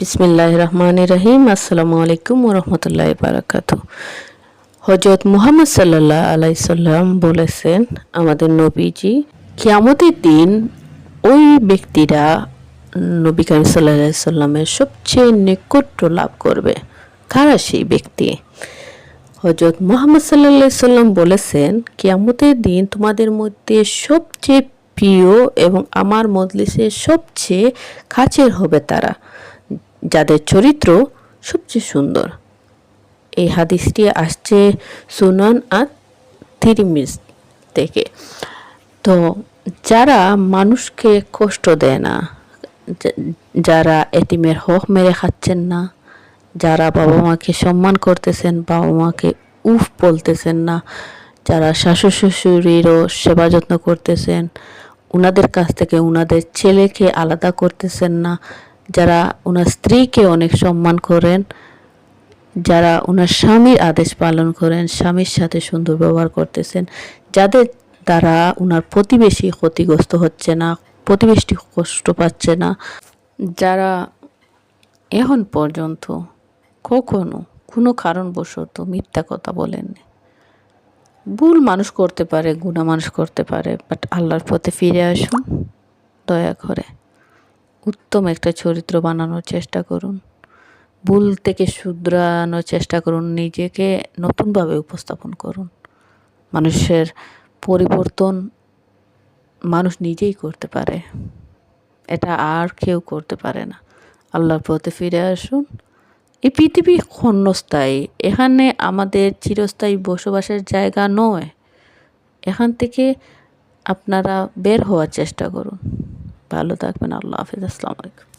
বিসমিল্লাহির রহমানির রহিম। আসসালামু আলাইকুম ওয়া রাহমাতুল্লাহি ওয়া বারাকাতুহু। হযরত মুহাম্মদ সাল্লাল্লাহু আলাইহি সাল্লাম বলেছেন, আমাদের নবীজি, কিয়ামতের দিন ওই ব্যক্তিরা নবী করিম সাল্লাল্লাহু আলাইহি সাল্লামের সবচেয়ে নৈকট্য লাভ করবে। কারা সেই ব্যক্তি? হযরত মুহাম্মদ সাল্লাল্লাহু আলাইহি সাল্লাম বলেছেন, কিয়ামতের দিন তোমাদের মধ্যে সবচেয়ে প্রিয় এবং আমার মজলিসের সবচেয়ে কাছের হবে তারা, যাদের চরিত্র সবচেয়ে সুন্দর। এই হাদিসটি আসছে সুনান তিরমিজি থেকে। তো যারা মানুষকে কষ্ট দেয় না, যারা এতিমের হক মেরে খাচ্ছেন না, যারা বাবা মাকে সম্মান করতেছেন, বাবা মাকে উফ বলতেছেন না, যারা শাশুড় শ্বশুরেরও সেবা যত্ন করতেছেন, উনাদের কাছ থেকে উনাদের ছেলেকে আলাদা করতেছেন না, যারা ওনার স্ত্রীকে অনেক সম্মান করেন, যারা ওনার স্বামীর আদেশ পালন করেন, স্বামীর সাথে সুন্দর ব্যবহার করতেছেন, যাদের দ্বারা ওনার প্রতিবেশী ক্ষতিগ্রস্ত হচ্ছে না, প্রতিবেশী কষ্ট পাচ্ছে না, যারা এখন পর্যন্ত কখনো কোনো কারণবশত মিথ্যা কথা বলেননি। ভুল মানুষ করতে পারে, গুনাহ মানুষ করতে পারে, বাট আল্লাহর পথে ফিরে আসুন। দয়া করে উত্তম একটা চরিত্র বানানোর চেষ্টা করুন, ভুল থেকে শুধরানোর চেষ্টা করুন, নিজেকে নতুনভাবে উপস্থাপন করুন। মানুষের পরিবর্তন মানুষ নিজেই করতে পারে, এটা আর কেউ করতে পারে না। আল্লাহর পথে ফিরে আসুন। এই পৃথিবী ক্ষণস্থায়ী, এখানে আমাদের চিরস্থায়ী বসবাসের জায়গা নয়। এখান থেকে আপনারা বের হওয়ার চেষ্টা করুন। ভালো থাকবেন। আল্লাহ হাফেজ। আসসালামু আলাইকুম।